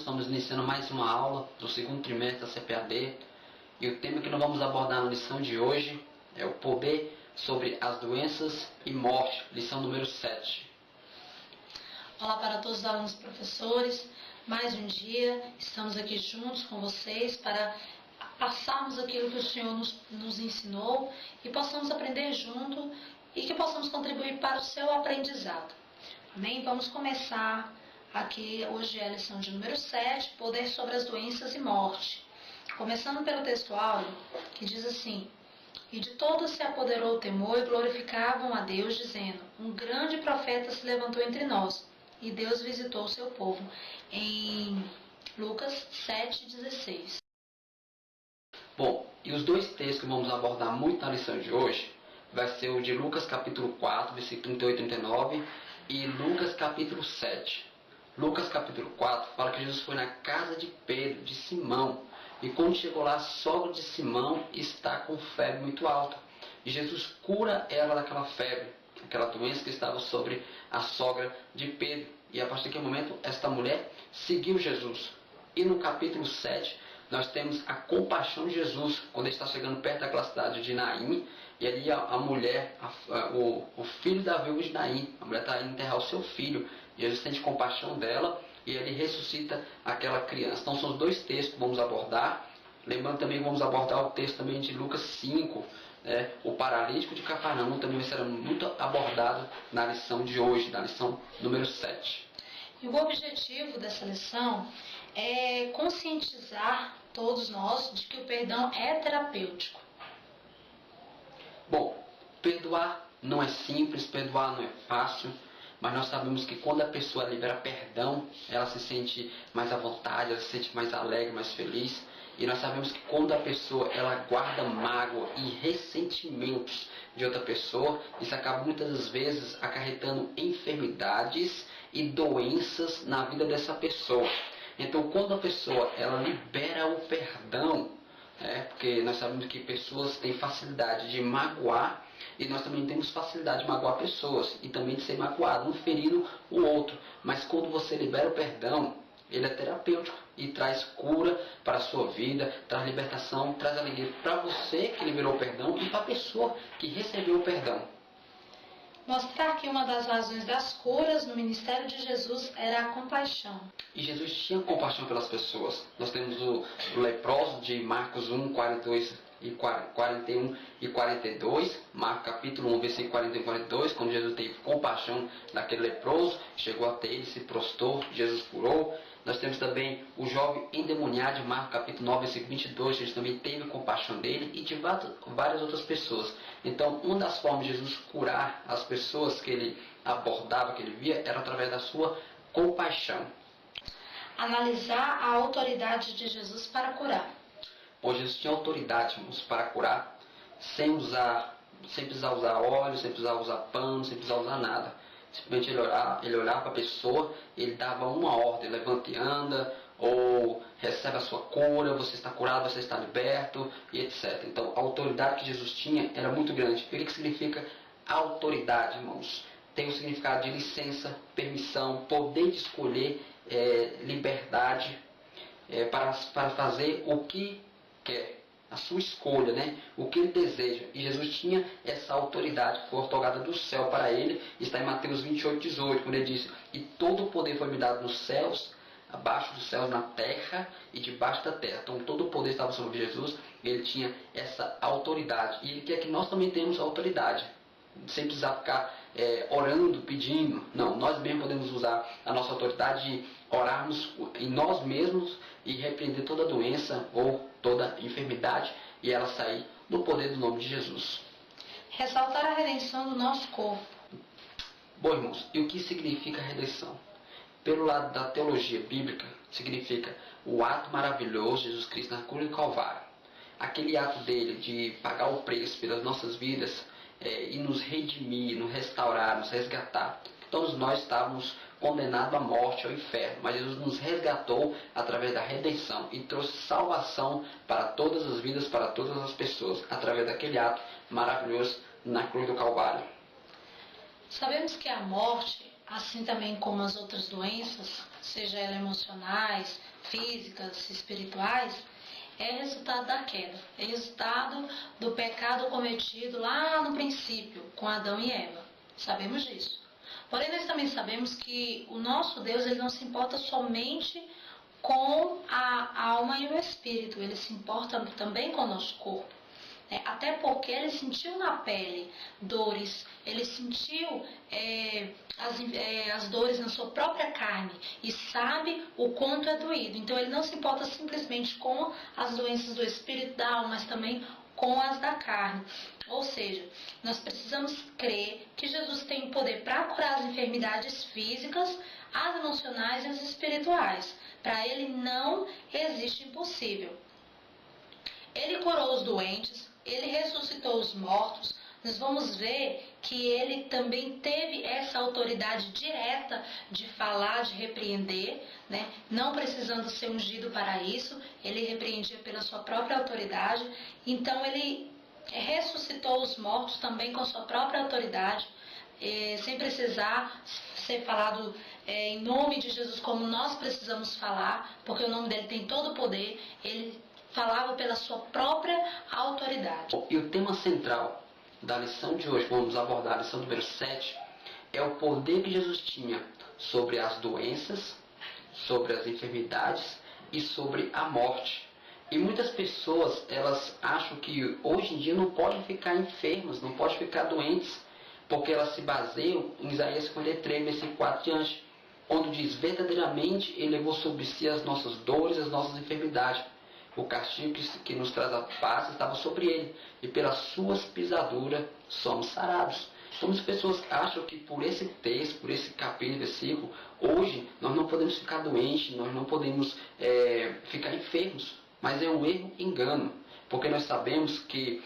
estamos iniciando mais uma aula do segundo trimestre da CPAD e o tema que nós vamos abordar na lição de hoje é o poder sobre as doenças e morte, lição número 7. Olá para todos os alunos e professores, mais um dia estamos aqui juntos com vocês para passarmos aquilo que o Senhor nos ensinou e possamos aprender junto e que possamos contribuir para o seu aprendizado. Amém? Vamos começar aqui, hoje é a lição de número 7, poder sobre as doenças e morte. Começando pelo texto áureo, que diz assim: E de todos se apoderou o temor e glorificavam a Deus, dizendo: Um grande profeta se levantou entre nós, e Deus visitou o seu povo. Em Lucas 7,16. Bom, e os dois textos que vamos abordar muito na lição de hoje vai ser o de Lucas capítulo 4, versículo 38 e 39, e Lucas capítulo 7. Lucas capítulo 4 fala que Jesus foi na casa de Pedro, de Simão, e quando chegou lá, a sogra de Simão está com febre muito alta. E Jesus cura ela daquela febre, aquela doença que estava sobre a sogra de Pedro. E a partir daquele momento, esta mulher seguiu Jesus. E no capítulo 7, nós temos a compaixão de Jesus, quando ele está chegando perto daquela cidade de Naim, e ali a mulher, o filho da viúva de Naim, a mulher está indo enterrar o seu filho, e Jesus sente compaixão dela, e ele ressuscita aquela criança. Então são os dois textos que vamos abordar. Lembrando também que vamos abordar o texto também de Lucas 5, o paralítico de Cafarnaum também vai ser muito abordado na lição de hoje, na lição número 7. E o objetivo dessa lição é conscientizar todos nós de que o perdão é terapêutico. Bom, perdoar não é simples, perdoar não é fácil, mas nós sabemos que quando a pessoa libera perdão, ela se sente mais à vontade, ela se sente mais alegre, mais feliz. E nós sabemos que quando a pessoa ela guarda mágoa e ressentimentos de outra pessoa, isso acaba muitas das vezes acarretando enfermidades e doenças na vida dessa pessoa. Então, quando a pessoa ela libera o perdão, porque nós sabemos que pessoas têm facilidade de magoar, e nós também temos facilidade de magoar pessoas e também de ser magoado, um ferindo o outro. Mas quando você libera o perdão, ele é terapêutico e traz cura para a sua vida, traz libertação, traz alegria para você que liberou o perdão e para a pessoa que recebeu o perdão. Mostrar que uma das razões das curas no ministério de Jesus era a compaixão. E Jesus tinha compaixão pelas pessoas. Nós temos o leproso de Marcos 1, 42 e 41 e 42, Marcos capítulo 1, versículo 41 e 42, quando Jesus teve compaixão daquele leproso, chegou até ele, se prostrou, Jesus curou. Nós temos também o jovem endemoniado de Marcos capítulo 9, versículo 22, Jesus também teve compaixão dele e de várias outras pessoas. Então, uma das formas de Jesus curar as pessoas que ele abordava, que ele via, era através da sua compaixão. Analisar a autoridade de Jesus para curar. Pois Jesus tinha autoridade, irmãos, para curar, sem precisar usar óleo, sem precisar usar pano, sem precisar usar nada. Simplesmente ele olhava para a pessoa, ele dava uma ordem: levante e anda, ou recebe a sua cura, você está curado, você está liberto, e etc. Então, a autoridade que Jesus tinha era muito grande. O que significa autoridade, irmãos? Tem o significado de licença, permissão, poder de escolher, liberdade, para fazer o que quer, a sua escolha, o que ele deseja. E Jesus tinha essa autoridade que foi otorgada do céu para ele. Está em Mateus 28, 18, quando ele disse: E todo o poder foi me dado nos céus, abaixo dos céus, na terra e debaixo da terra. Então todo o poder estava sobre Jesus, e ele tinha essa autoridade. E ele quer que nós também tenhamos autoridade, sem precisar ficar orando, pedindo. Não, nós mesmos podemos usar a nossa autoridade de orarmos em nós mesmos e repreender toda doença ou toda enfermidade, e ela sair do poder do nome de Jesus. Ressaltar a redenção do nosso corpo. Bom, irmãos, e o que significa redenção? Pelo lado da teologia bíblica, significa o ato maravilhoso de Jesus Cristo na cruz do Calvário. Aquele ato dele de pagar o preço pelas nossas vidas, e nos redimir, nos restaurar, nos resgatar. Todos nós estávamos condenados à morte, ao inferno, mas Jesus nos resgatou através da redenção e trouxe salvação para todas as vidas, para todas as pessoas, através daquele ato maravilhoso na cruz do Calvário. Sabemos que a morte assim também como as outras doenças, seja elas emocionais, físicas, espirituais, é resultado da queda, é resultado do pecado cometido lá no princípio, com Adão e Eva. Sabemos disso. Porém, nós também sabemos que o nosso Deus, ele não se importa somente com a alma e o espírito, ele se importa também com o nosso corpo. Até porque ele sentiu na pele dores, ele sentiu as dores na sua própria carne e sabe o quanto é doído. Então ele não se importa simplesmente com as doenças do espírito, da alma, mas também com as da carne. Ou seja, nós precisamos crer que Jesus tem o poder para curar as enfermidades físicas, as emocionais e as espirituais. Para ele não existe impossível. Ele curou os doentes, ele ressuscitou os mortos. Nós vamos ver que ele também teve essa autoridade direta de falar, de repreender, né? Não precisando ser ungido para isso, ele repreendia pela sua própria autoridade. Então ele ressuscitou os mortos também com sua própria autoridade, sem precisar ser falado em nome de Jesus como nós precisamos falar, porque o nome dele tem todo o poder. Ele falava pela sua própria autoridade. E o tema central da lição de hoje, vamos abordar a lição número 7, é o poder que Jesus tinha sobre as doenças, sobre as enfermidades e sobre a morte. E muitas pessoas, elas acham que hoje em dia não podem ficar enfermas, não podem ficar doentes, porque elas se baseiam em Isaías 53, versículo 4 diante, onde diz: verdadeiramente ele levou sobre si as nossas dores, as nossas enfermidades. O castigo que nos traz a paz estava sobre ele, e pelas suas pisaduras somos sarados. Então as pessoas acham que por esse texto, por esse capítulo, versículo, hoje nós não podemos ficar doentes, nós não podemos ficar enfermos. Mas é um erro, engano, porque nós sabemos que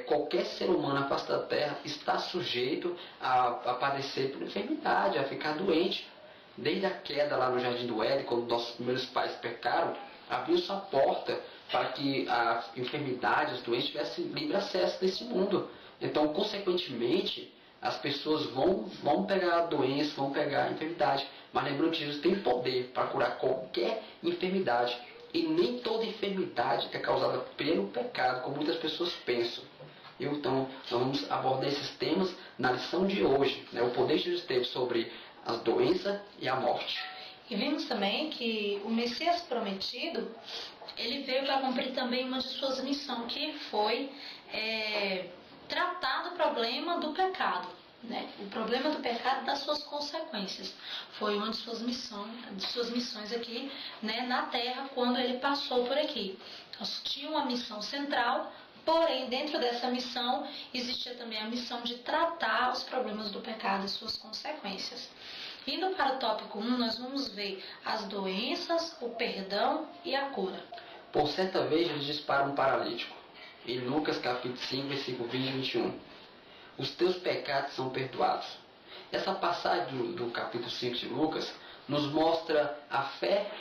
qualquer ser humano na face da terra está sujeito a padecer por enfermidade, a ficar doente. Desde a queda lá no Jardim do Éden, quando nossos primeiros pais pecaram, abriu-se a porta para que a enfermidade, os doentes tivessem livre acesso desse mundo. Então, consequentemente, as pessoas vão pegar a doença, vão pegar a enfermidade. Mas lembrando que Jesus tem poder para curar qualquer enfermidade. E nem toda enfermidade é causada pelo pecado, como muitas pessoas pensam. Então, nós vamos abordar esses temas na lição de hoje, né? O poder que Jesus teve sobre as doenças e a morte. E vimos também que o Messias prometido, ele veio para cumprir também uma de suas missões, que foi tratar do problema do pecado, né? O problema do pecado e das suas consequências. Foi uma de suas missões aqui, né, na Terra, quando ele passou por aqui. Então, tinha uma missão central, porém, dentro dessa missão, existia também a missão de tratar os problemas do pecado e suas consequências. Indo para o tópico 1, nós vamos ver as doenças, o perdão e a cura. Por certa vez, ele diz para um paralítico, em Lucas capítulo 5, versículo 20 e 21, os teus pecados são perdoados. Essa passagem do capítulo 5 de Lucas nos mostra a fé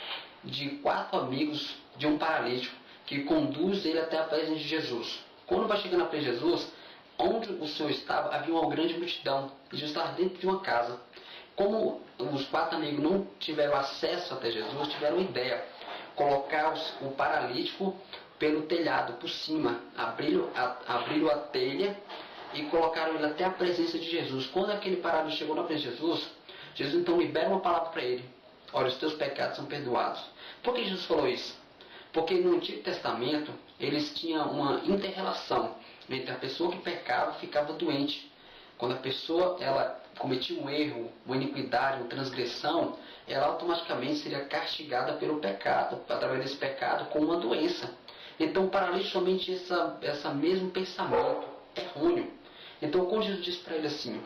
de 4 amigos de um paralítico, que conduz ele até a presença de Jesus. Quando vai chegando à presença de Jesus, onde o Senhor estava, havia uma grande multidão, e Jesus estava dentro de uma casa. Como os 4 amigos não tiveram acesso até Jesus, tiveram uma ideia: colocar o paralítico pelo telhado, por cima, abriram a telha e colocaram ele até a presença de Jesus. Quando aquele paralítico chegou na presença de Jesus, Jesus então libera uma palavra para ele: olha, os teus pecados são perdoados. Por que Jesus falou isso? Porque no Antigo Testamento eles tinham uma inter-relação entre a pessoa que pecava e ficava doente. Quando a pessoa ela cometia um erro, uma iniquidade, uma transgressão, ela automaticamente seria castigada pelo pecado, através desse pecado, com uma doença. Então o paralítico somente esse mesmo pensamento errôneo. Então quando Jesus disse para ele assim,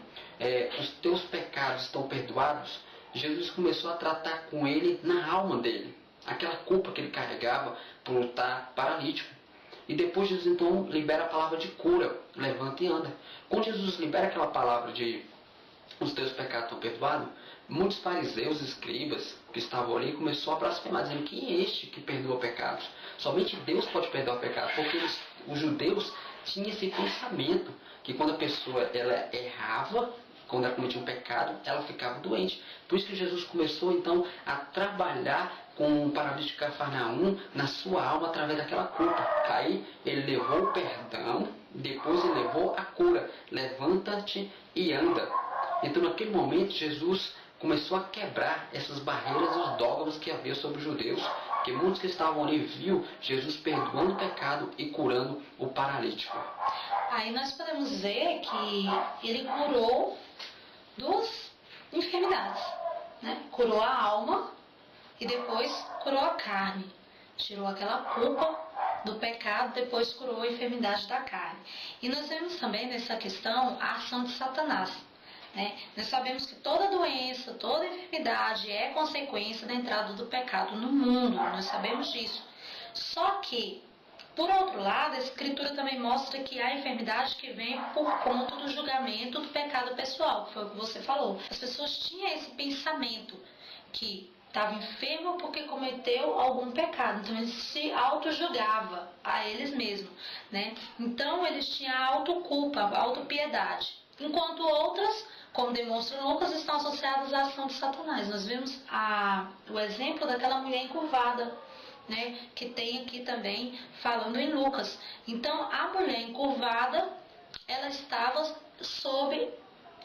os teus pecados estão perdoados, Jesus começou a tratar com ele na alma dele, aquela culpa que ele carregava por estar paralítico. E depois Jesus então libera a palavra de cura: levanta e anda. Quando Jesus libera aquela palavra de os teus pecados estão perdoados, muitos fariseus, escribas que estavam ali começou a blasfemar, dizendo: quem é este que perdoa pecados? Somente Deus pode perdoar pecados, porque os judeus tinham esse pensamento que quando a pessoa ela errava, quando ela cometia um pecado, ela ficava doente. Por isso que Jesus começou então a trabalhar com o paralítico de Cafarnaum na sua alma através daquela culpa. Aí ele levou o perdão, depois ele levou a cura. Levanta-te e anda. Então naquele momento Jesus começou a quebrar essas barreiras e os dogmas que havia sobre os judeus, que muitos que estavam ali viu Jesus perdoando o pecado e curando o paralítico. Aí nós podemos ver que ele curou duas enfermidades, né? Curou a alma e depois curou a carne. Tirou aquela culpa do pecado, depois curou a enfermidade da carne. E nós vemos também nessa questão a ação de Satanás. Nós sabemos que toda doença, toda enfermidade é consequência da entrada do pecado no mundo, nós sabemos disso. Só que, por outro lado, a Escritura também mostra que há enfermidade que vem por conta do julgamento do pecado pessoal, que foi o que você falou. As pessoas tinham esse pensamento que estava enfermo porque cometeu algum pecado, então eles se auto-julgavam a eles mesmos. Então eles tinham autoculpa, autopiedade. Enquanto outras, como demonstra Lucas, estão associadas à ação de Satanás. Nós vemos o exemplo daquela mulher encurvada, que tem aqui também falando em Lucas. Então, a mulher encurvada, ela estava sob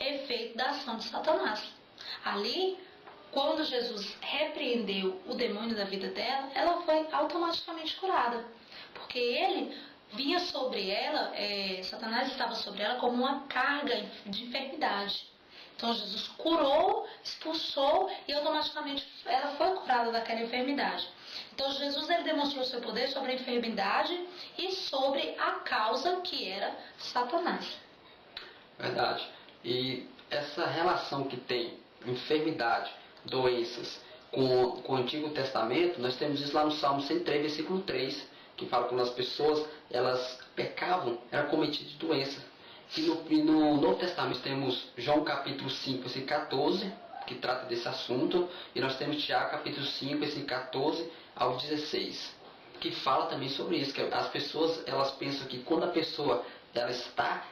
efeito da ação de Satanás. Ali, quando Jesus repreendeu o demônio da vida dela, ela foi automaticamente curada, porque ele vinha sobre ela, Satanás estava sobre ela como uma carga de enfermidade. Então Jesus curou, expulsou e automaticamente ela foi curada daquela enfermidade. Então Jesus ele demonstrou seu poder sobre a enfermidade e sobre a causa que era Satanás. Verdade. E essa relação que tem enfermidade, doenças com o Antigo Testamento, nós temos isso lá no Salmo 103, versículo 3, que fala que quando as pessoas elas pecavam, era cometido de doença. E no Novo Testamento temos João capítulo 5, versículo 14, que trata desse assunto, e nós temos Tiago capítulo 5, versículo 14 ao 16, que fala também sobre isso, que as pessoas elas pensam que quando a pessoa ela está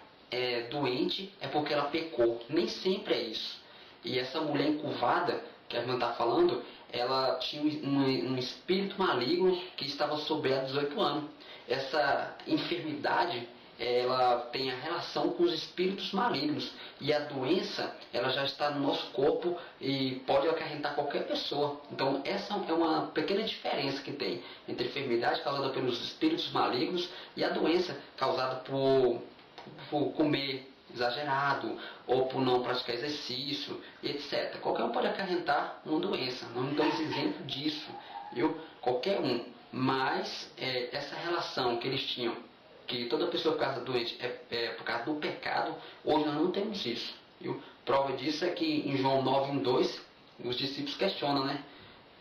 doente é porque ela pecou. Nem sempre é isso. E essa mulher encurvada, que a irmã está falando, ela tinha um espírito maligno que estava sobre ela há 18 anos. Essa enfermidade ela tem a relação com os espíritos malignos, e a doença ela já está no nosso corpo e pode acarretar qualquer pessoa. Então essa é uma pequena diferença que tem entre a enfermidade causada pelos espíritos malignos e a doença causada por comer exagerado ou por não praticar exercício, etc. Qualquer um pode acarretar uma doença, não damos exemplo disso, viu? Qualquer um. Mas essa relação que eles tinham, que toda pessoa por causa doente é por causa do pecado, hoje nós não temos isso. Viu? Prova disso é que em João 9:2 os discípulos questionam,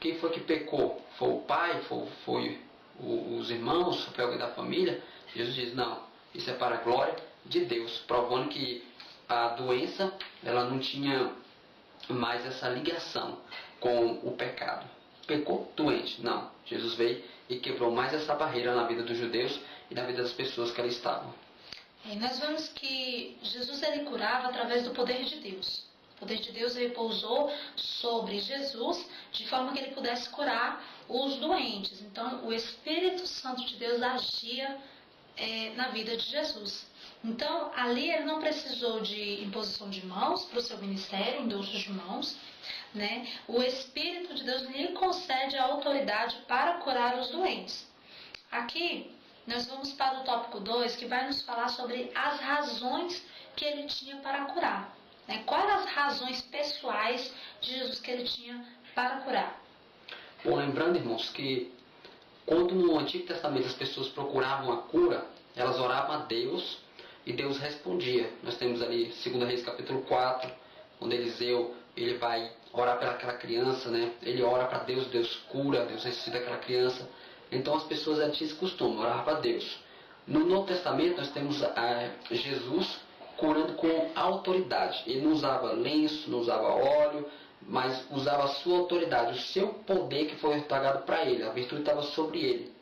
quem foi que pecou? Foi o pai? Foi os irmãos? Foi alguém da família? Jesus diz, não, isso é para a glória de Deus, provando que a doença ela não tinha mais essa ligação com o pecado. Pecou doente? Não. Jesus veio e quebrou mais essa barreira na vida dos judeus e na vida das pessoas que ali estavam. E nós vemos que Jesus ele curava através do poder de Deus. O poder de Deus repousou sobre Jesus de forma que ele pudesse curar os doentes. Então o Espírito Santo de Deus agia na vida de Jesus. Então ali ele não precisou de imposição de mãos para o seu ministério, indústria de mãos. O Espírito de Deus lhe concede a autoridade para curar os doentes. Aqui nós vamos para o tópico 2, que vai nos falar sobre as razões que ele tinha para curar. Quais eram as razões pessoais de Jesus que ele tinha para curar? Bom, lembrando, irmãos, que quando no Antigo Testamento as pessoas procuravam a cura, elas oravam a Deus e Deus respondia. Nós temos ali 2 Reis capítulo 4, onde Eliseu ele vai orar para aquela criança, ele ora para Deus, Deus cura, Deus ressuscita aquela criança. Então as pessoas tinham esse costume, orar para Deus. No Novo Testamento nós temos Jesus curando com autoridade. Ele não usava lenço, não usava óleo, mas usava a sua autoridade, o seu poder que foi otorgado para ele, a virtude estava sobre ele.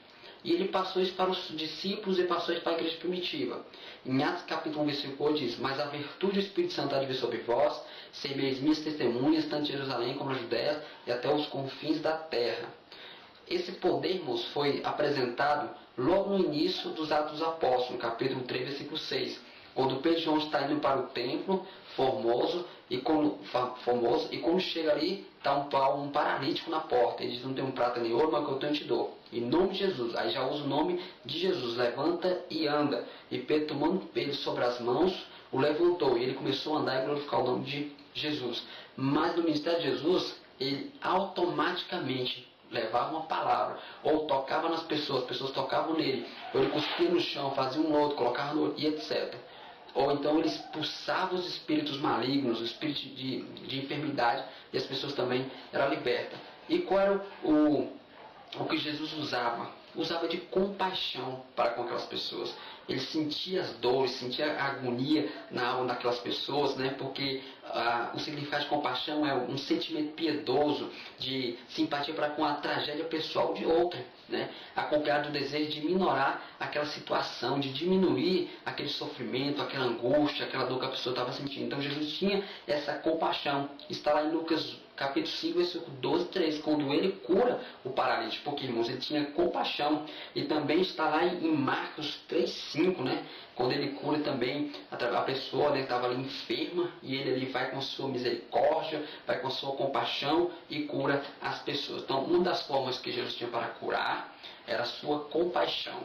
E ele passou isso para os discípulos e passou isso para a igreja primitiva. Em Atos capítulo 1, versículo 8 diz: mas a virtude do Espírito Santo há de vir sobre vós, sereis minhas testemunhas, tanto em Jerusalém como na Judéia e até os confins da terra. Esse poder, irmãos, foi apresentado logo no início dos Atos dos Apóstolos, no capítulo 3, versículo 6, quando Pedro e João estão indo para o templo Formoso, e quando chega ali, está um paralítico na porta. Ele diz: não tem um prata nem ouro, mas que eu tenho te dou. Em nome de Jesus. Aí já usa o nome de Jesus. Levanta e anda. E Pedro, tomando Pedro sobre as mãos, o levantou. E ele começou a andar e glorificar o nome de Jesus. Mas no ministério de Jesus, ele automaticamente levava uma palavra, ou tocava nas pessoas, as pessoas tocavam nele, ou ele cuspia no chão, fazia um outro, colocava no outro, e etc. Ou então ele expulsava os espíritos malignos, os espíritos de enfermidade, e as pessoas também eram libertas. E qual era o que Jesus usava? Usava de compaixão para com aquelas pessoas. Ele sentia as dores, sentia a agonia na alma daquelas pessoas, né? Porque o significado de compaixão é um sentimento piedoso, de simpatia para com a tragédia pessoal de outra, né? Acompanhado do desejo de minorar aquela situação, de diminuir aquele sofrimento, aquela angústia, aquela dor que a pessoa estava sentindo. Então Jesus tinha essa compaixão. Está lá em Lucas capítulo 5, versículo 12, 13, quando ele cura o paralítico, porque, irmãos, ele tinha compaixão. E também está lá em Marcos 3, 5, né? Quando ele cura também a pessoa, né, que estava ali enferma, e ele vai com a sua misericórdia, vai com a sua compaixão e cura as pessoas. Então, uma das formas que Jesus tinha para curar era a sua compaixão.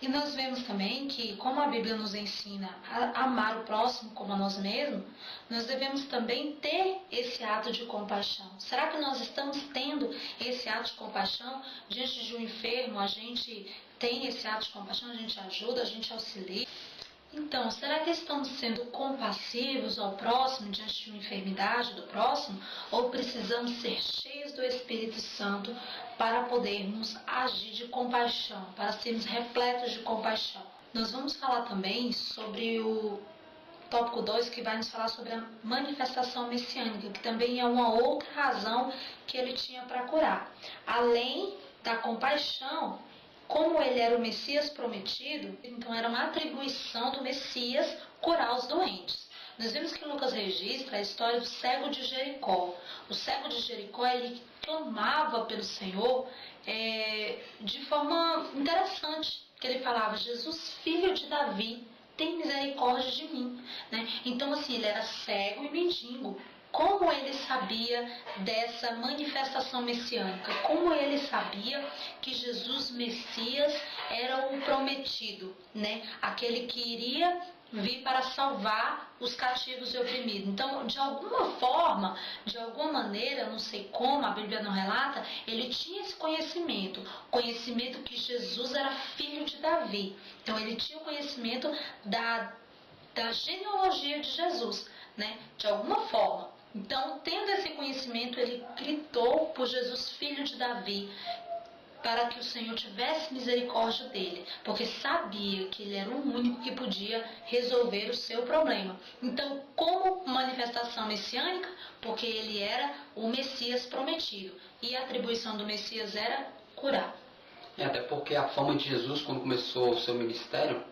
E nós vemos também que, como a Bíblia nos ensina a amar o próximo como a nós mesmos, nós devemos também ter esse ato de compaixão. Será que nós estamos tendo esse ato de compaixão diante de um enfermo? A gente tem esse ato de compaixão, a gente ajuda, a gente auxilia? Então, será que estamos sendo compassivos ao próximo diante de uma enfermidade do próximo? Ou precisamos ser cheios do Espírito Santo para podermos agir de compaixão, para sermos repletos de compaixão? Nós vamos falar também sobre o tópico 2, que vai nos falar sobre a manifestação messiânica, que também é uma outra razão que ele tinha para curar. Além da compaixão, como ele era o Messias prometido, então era uma atribuição do Messias curar os doentes. Nós vemos que Lucas registra a história do cego de Jericó. O cego de Jericó, ele clamava pelo Senhor de forma interessante, que ele falava: Jesus, filho de Davi, tem misericórdia de mim. Né? Então, assim, ele era cego e mendigo. Como ele sabia dessa manifestação messiânica? Como ele sabia que Jesus Messias era o prometido, né? Aquele que iria vir para salvar os cativos e oprimidos. Então, de alguma forma, de alguma maneira, não sei como, a Bíblia não relata, ele tinha esse conhecimento que Jesus era filho de Davi. Então, ele tinha o conhecimento da genealogia de Jesus, né? De alguma forma. Então, tendo esse conhecimento, ele gritou por Jesus, filho de Davi, para que o Senhor tivesse misericórdia dele, porque sabia que ele era o único que podia resolver o seu problema. Então, como manifestação messiânica, porque ele era o Messias prometido, e a atribuição do Messias era curar. Até porque a fama de Jesus, quando começou o seu ministério,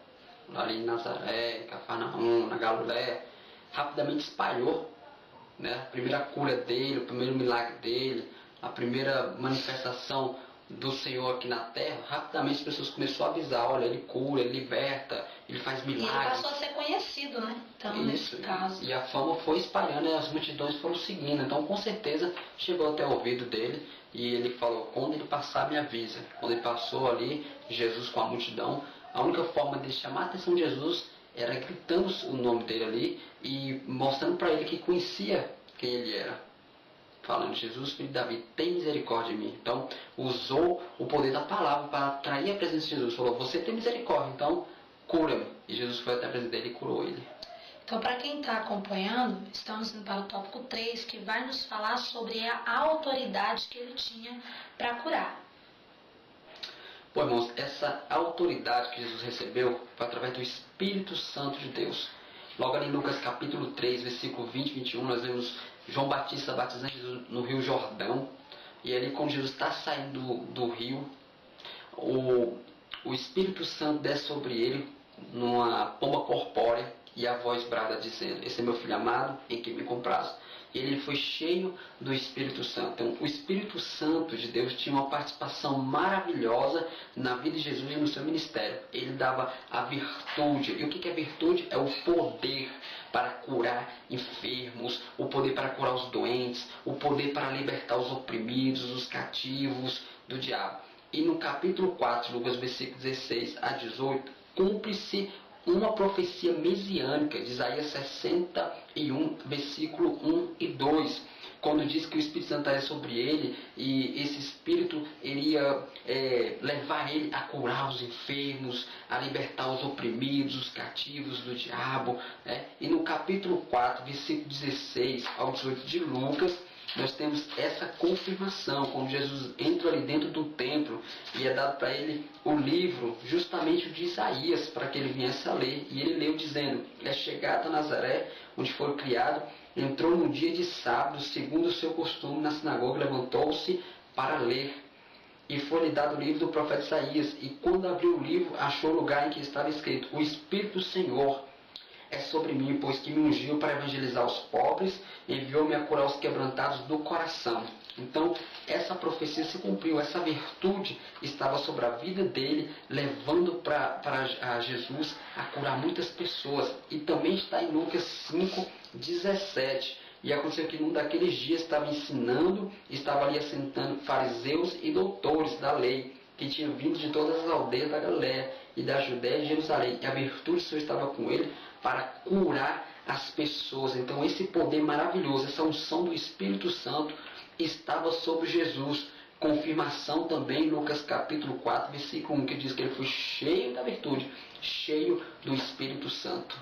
ali em Nazaré, em Cafarnaum, na Galiléia, rapidamente espalhou. Né? A primeira cura dele, o primeiro milagre dele, a primeira manifestação do Senhor aqui na terra, rapidamente as pessoas começaram a avisar: olha, ele cura, ele liberta, ele faz milagres. E ele passou a ser conhecido, né? Então, nesse caso. E a fama foi espalhando e as multidões foram seguindo. Então, com certeza, chegou até o ouvido dele e ele falou: quando ele passar, me avisa. Quando ele passou ali, Jesus com a multidão, a única forma de chamar a atenção de Jesus era gritando o nome dele ali e mostrando para ele que conhecia quem ele era. Falando: Jesus, filho de Davi, tem misericórdia de mim. Então, usou o poder da palavra para atrair a presença de Jesus. Falou: você tem misericórdia, então cura-me. E Jesus foi até a presença dele e curou ele. Então, para quem está acompanhando, estamos indo para o tópico 3, que vai nos falar sobre a autoridade que ele tinha para curar. Bom, irmãos, essa autoridade que Jesus recebeu foi através do Espírito Santo de Deus. Logo ali em Lucas capítulo 3, versículo 20 e 21, nós vemos João Batista batizando Jesus no Rio Jordão. E ali, quando Jesus está saindo do rio, o Espírito Santo desce sobre ele numa pomba corpórea e a voz brada dizendo: esse é meu filho amado em quem me comprazo. E ele foi cheio do Espírito Santo. Então, o Espírito Santo de Deus tinha uma participação maravilhosa na vida de Jesus e no seu ministério. Ele dava a virtude. E o que é virtude? É o poder para curar enfermos, o poder para curar os doentes, o poder para libertar os oprimidos, os cativos do diabo. E no capítulo 4, Lucas, versículos 16 a 18, cumpre-se uma profecia messiânica de Isaías 61, versículo 1 e 2, quando diz que o Espírito Santo estaria sobre ele e esse Espírito iria levar ele a curar os enfermos, a libertar os oprimidos, os cativos do diabo. E no capítulo 4, versículo 16 ao 18 de Lucas, nós temos essa confirmação, quando Jesus entra ali dentro do templo e é dado para ele o livro, justamente o de Isaías, para que ele viesse a ler. E ele leu dizendo: é chegado a Nazaré, onde foi criado, entrou no dia de sábado, segundo o seu costume, na sinagoga, levantou-se para ler. E foi-lhe dado o livro do profeta Isaías. E quando abriu o livro, achou o lugar em que estava escrito: o Espírito do Senhor é sobre mim, pois que me ungiu para evangelizar os pobres, enviou-me a curar os quebrantados do coração. Então, essa profecia se cumpriu, essa virtude estava sobre a vida dele, levando para Jesus a curar muitas pessoas. E também está em Lucas 5, 17. E aconteceu que num daqueles dias estava ensinando, estava ali assentando fariseus e doutores da lei, que tinham vindo de todas as aldeias da Galiléia e da Judéia e de Jerusalém. E a virtude do Senhor estava com ele para curar as pessoas. Então esse poder maravilhoso, essa unção do Espírito Santo estava sobre Jesus. Confirmação também em Lucas capítulo 4, versículo 1, que diz que ele foi cheio da virtude, cheio do Espírito Santo.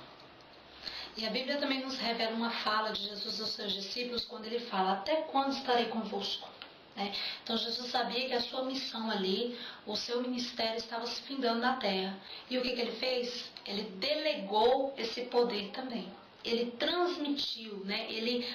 E a Bíblia também nos revela uma fala de Jesus aos seus discípulos, quando ele fala: até quando estarei convosco? Então Jesus sabia que a sua missão ali, o seu ministério estava se findando na terra. E o que ele fez? Ele delegou esse poder também. Ele transmitiu, ele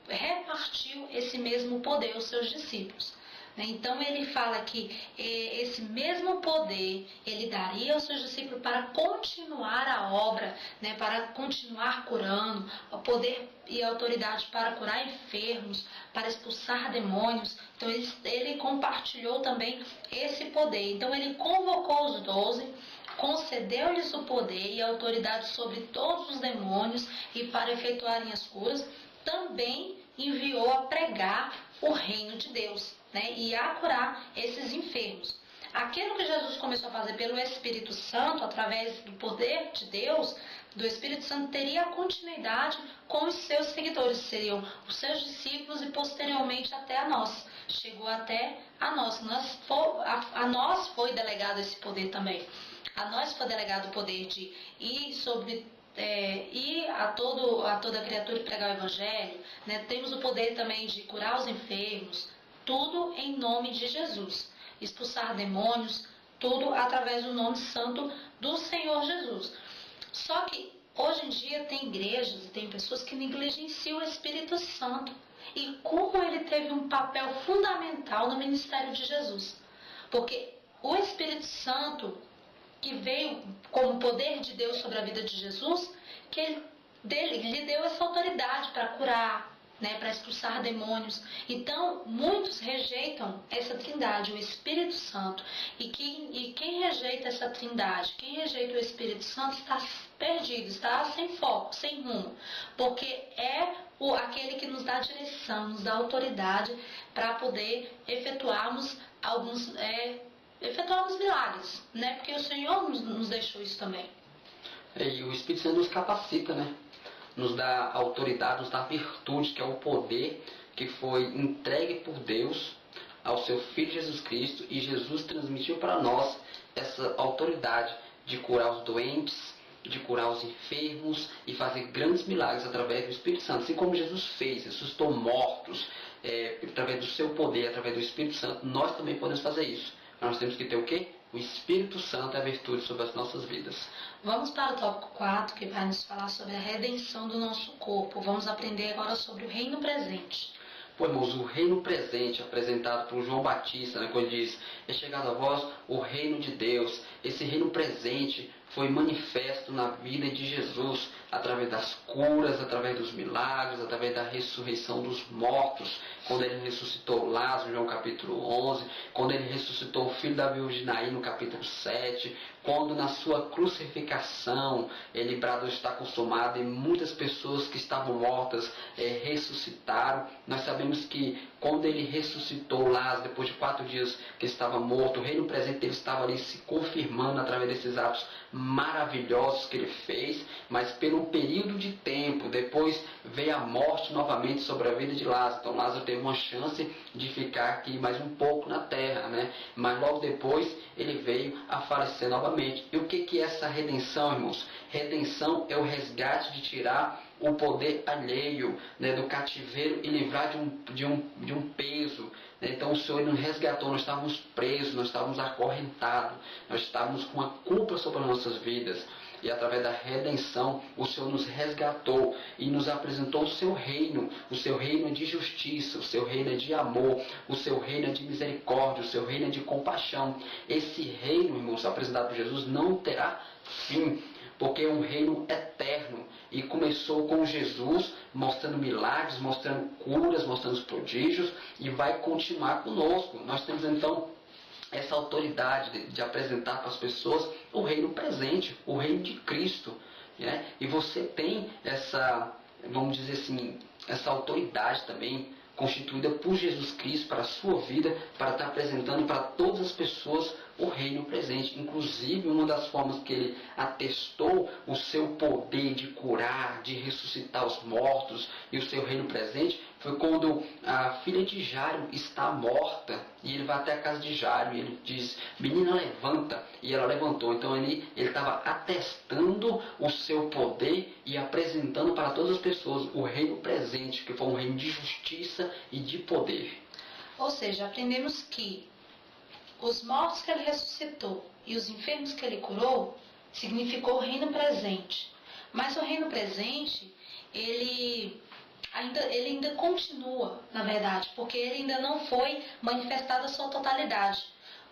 repartiu esse mesmo poder aos seus discípulos. Então ele fala que esse mesmo poder ele daria aos seus discípulos para continuar a obra, para continuar curando, o poder e a autoridade para curar enfermos, para expulsar demônios. Então ele compartilhou também esse poder. Então ele convocou os 12, concedeu-lhes o poder e a autoridade sobre todos os demônios e para efetuarem as curas. Também enviou a pregar o reino de Deus, e a curar esses enfermos. Aquilo que Jesus começou a fazer pelo Espírito Santo, através do poder de Deus, do Espírito Santo, teria continuidade com os seus seguidores, seriam os seus discípulos e posteriormente até a nós. Chegou até a nós. A nós foi delegado esse poder também. A nós foi delegado o poder de ir sobre ir a toda criatura e pregar o Evangelho. Temos o poder também de curar os enfermos, tudo em nome de Jesus. Expulsar demônios, tudo através do nome santo do Senhor Jesus. Só que hoje em dia tem igrejas e tem pessoas que negligenciam o Espírito Santo e como ele teve um papel fundamental no ministério de Jesus. Porque o Espírito Santo, que veio como poder de Deus sobre a vida de Jesus, que lhe deu essa autoridade para curar, para expulsar demônios. Então, muitos rejeitam essa trindade, o Espírito Santo. E quem rejeita essa trindade, quem rejeita o Espírito Santo, está perdido, está sem foco, sem rumo. Porque é aquele que nos dá direção, nos dá autoridade para poder efetuarmos milagres, porque o Senhor nos deixou isso também. E o Espírito Santo nos capacita, nos dá autoridade, nos dá virtude, que é o poder que foi entregue por Deus ao seu Filho Jesus Cristo, e Jesus transmitiu para nós essa autoridade de curar os doentes, de curar os enfermos e fazer grandes milagres através do Espírito Santo. Assim como Jesus fez, ressuscitou mortos, através do seu poder, através do Espírito Santo, nós também podemos fazer isso. Nós temos que ter o quê? O Espírito Santo é a virtude sobre as nossas vidas. Vamos para o tópico 4, que vai nos falar sobre a redenção do nosso corpo. Vamos aprender agora sobre o reino presente. Pô, irmãos, o reino presente apresentado por João Batista, né, quando ele diz: é chegado a vós o reino de Deus. Esse reino presente foi manifesto na vida de Jesus, através das curas, através dos milagres, através da ressurreição dos mortos, quando ele ressuscitou Lázaro, João capítulo 11, quando ele ressuscitou o filho da viúva de Naim, no capítulo 7, quando na sua crucificação ele bradou: está consumado, e muitas pessoas que estavam mortas ressuscitaram. Nós sabemos que quando ele ressuscitou Lázaro, depois de 4 dias que estava morto, o reino presente dele estava ali se confirmando através desses atos maravilhosos que ele fez. Mas pelo período de tempo, depois veio a morte novamente sobre a vida de Lázaro. Então Lázaro teve uma chance de ficar aqui mais um pouco na terra, né? Mas logo depois ele veio a falecer novamente. E o que é essa redenção, irmãos? Redenção é o resgate de tirar o poder alheio, né, do cativeiro, e livrar de um peso. Né? Então o Senhor nos resgatou. Nós estávamos presos, nós estávamos acorrentados, nós estávamos com uma culpa sobre as nossas vidas. E através da redenção, o Senhor nos resgatou e nos apresentou o seu reino. O seu reino é de justiça, o seu reino é de amor, o seu reino é de misericórdia, o seu reino é de compaixão. Esse reino, irmãos, apresentado por Jesus, não terá fim, porque é um reino eterno. E começou com Jesus, mostrando milagres, mostrando curas, mostrando os prodígios, e vai continuar conosco. Nós temos então essa autoridade de apresentar para as pessoas o reino presente, o reino de Cristo. Né? E você tem essa, vamos dizer assim, essa autoridade também constituída por Jesus Cristo para a sua vida, para estar apresentando para todas as pessoas o reino presente. Inclusive, uma das formas que ele atestou o seu poder de curar, de ressuscitar os mortos e o seu reino presente, foi quando a filha de Jairo está morta, e ele vai até a casa de Jairo e ele diz: menina, levanta. E ela levantou. Então ele estava atestando o seu poder e apresentando para todas as pessoas o reino presente, que foi um reino de justiça e de poder. Ou seja, aprendemos que os mortos que ele ressuscitou e os enfermos que ele curou significou o reino presente. Mas o reino presente, ele ainda continua, na verdade, porque ele ainda não foi manifestado a sua totalidade.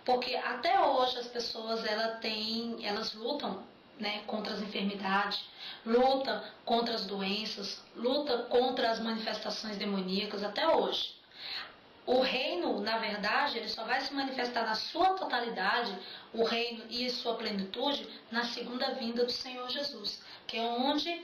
Porque até hoje as pessoas elas lutam, né, contra as enfermidades, lutam contra as doenças, lutam contra as manifestações demoníacas até hoje. O reino, na verdade, ele só vai se manifestar na sua totalidade, o reino e sua plenitude, na segunda vinda do Senhor Jesus, que é onde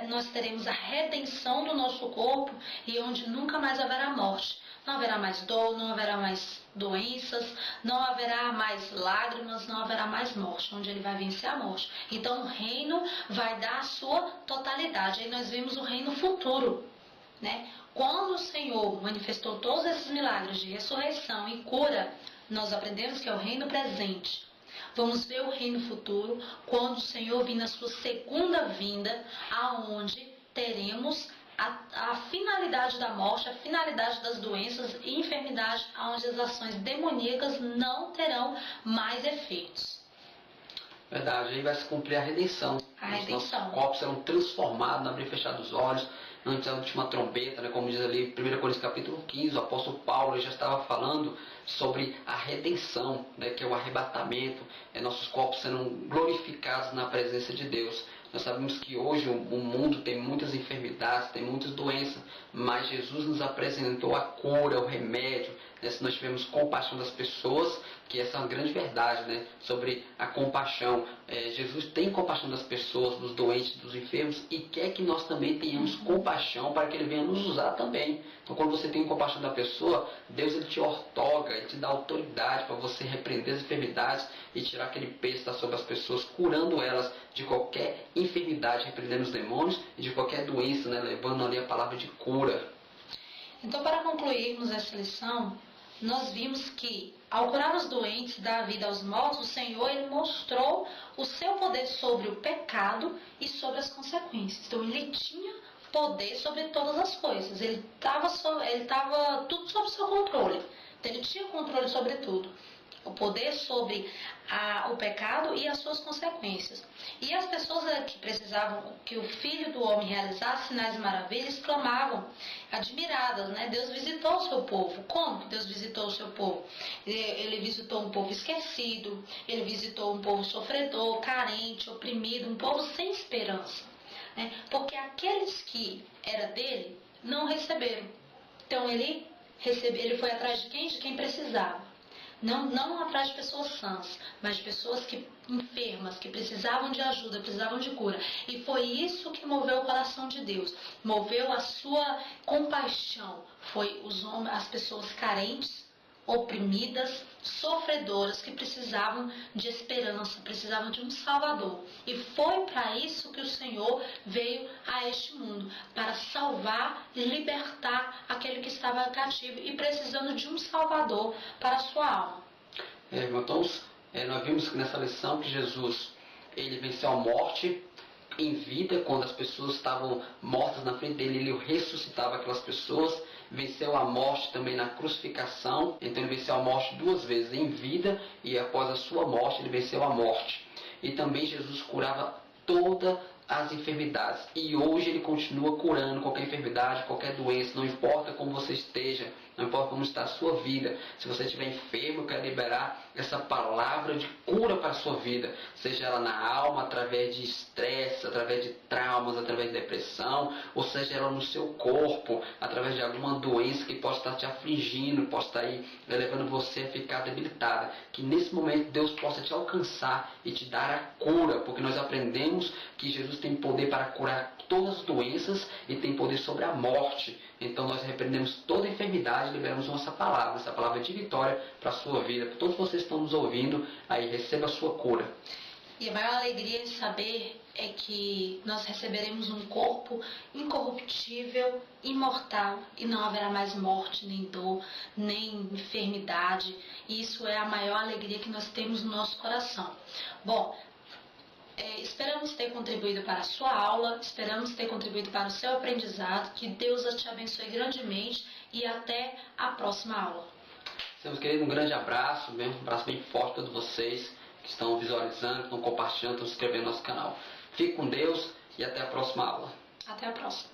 nós teremos a redenção do nosso corpo e onde nunca mais haverá morte. Não haverá mais dor, não haverá mais doenças, não haverá mais lágrimas, não haverá mais morte, onde ele vai vencer a morte. Então o reino vai dar a sua totalidade. Aí nós vemos o reino futuro, né? Quando o Senhor manifestou todos esses milagres de ressurreição e cura, nós aprendemos que é o reino presente. Vamos ver o reino futuro, quando o Senhor vir na sua segunda vinda, aonde teremos a finalidade da morte, a finalidade das doenças e enfermidades, onde as ações demoníacas não terão mais efeitos. Verdade, aí vai se cumprir a redenção. Os nossos corpos serão transformados no abrir e fechar dos olhos, antes da última trombeta, né, como diz ali 1 Coríntios capítulo 15, o apóstolo Paulo já estava falando sobre a redenção, né, que é o arrebatamento, nossos corpos serão glorificados na presença de Deus. Nós sabemos que hoje o mundo tem muitas enfermidades, tem muitas doenças, mas Jesus nos apresentou a cura, o remédio. Né? Se nós tivermos compaixão das pessoas, que essa é uma grande verdade, né? Sobre a compaixão. Jesus tem compaixão das pessoas, dos doentes, dos enfermos, e quer que nós também tenhamos compaixão para que Ele venha nos usar também. Então, quando você tem compaixão da pessoa, Deus ele te ortoga, Ele te dá autoridade para você repreender as enfermidades e tirar aquele peso que está sobre as pessoas, curando elas de qualquer enfermidade, repreendendo os demônios, e de qualquer doença, né? Levando ali a palavra de cura. Então, para concluirmos essa lição, nós vimos que, ao curar os doentes, dar vida aos mortos, o Senhor ele mostrou o seu poder sobre o pecado e sobre as consequências. Então, ele tinha poder sobre todas as coisas. Ele estava tudo sob seu controle. Então, ele tinha controle sobre tudo. o poder sobre o pecado e as suas consequências. E as pessoas que precisavam que o Filho do Homem realizasse sinais e maravilhas clamavam, admiradas, né? Deus visitou o seu povo. Como que Deus visitou o seu povo? Ele visitou um povo esquecido, ele visitou um povo sofredor, carente, oprimido, um povo sem esperança, né? Porque aqueles que era dele não receberam. Então ele foi atrás de quem? De quem precisava. Não atrás de pessoas sãs, mas de pessoas enfermas, que precisavam de ajuda, precisavam de cura. E foi isso que moveu o coração de Deus, moveu a sua compaixão. Foi as pessoas carentes, oprimidas, sofredoras, que precisavam de esperança, precisavam de um Salvador. E foi para isso que o Senhor veio a este mundo, para salvar e libertar aquele que estava cativo e precisando de um Salvador para a sua alma. Irmãos, nós vimos que nessa lição que Jesus ele venceu a morte em vida. Quando as pessoas estavam mortas na frente dele, ele ressuscitava aquelas pessoas. Venceu a morte também na crucificação. Então ele venceu a morte 2 vezes, em vida, e após a sua morte ele venceu a morte. E também Jesus curava todas as enfermidades, e hoje ele continua curando qualquer enfermidade, qualquer doença. Não importa como você esteja, não importa como está a sua vida. Se você estiver enfermo, eu quero liberar essa palavra de cura para a sua vida, seja ela na alma, através de estresse, através de traumas, através de depressão, ou seja ela no seu corpo, através de alguma doença que pode estar te afligindo, pode estar aí levando você a ficar debilitada. Que nesse momento Deus possa te alcançar e te dar a cura, porque nós aprendemos que Jesus tem poder para curar todas as doenças e tem poder sobre a morte. Então nós repreendemos toda enfermidade e liberamos essa palavra de vitória para a sua vida. Para todos vocês que estão nos ouvindo, aí receba a sua cura. E a maior alegria de saber é que nós receberemos um corpo incorruptível, imortal, e não haverá mais morte, nem dor, nem enfermidade. E isso é a maior alegria que nós temos no nosso coração. Bom, esperamos ter contribuído para a sua aula, esperamos ter contribuído para o seu aprendizado. Que Deus te abençoe grandemente e até a próxima aula. Meus queridos, um grande abraço, um abraço bem forte a todos vocês que estão visualizando, que estão compartilhando, estão se inscrevendo no nosso canal. Fique com Deus e até a próxima aula. Até a próxima.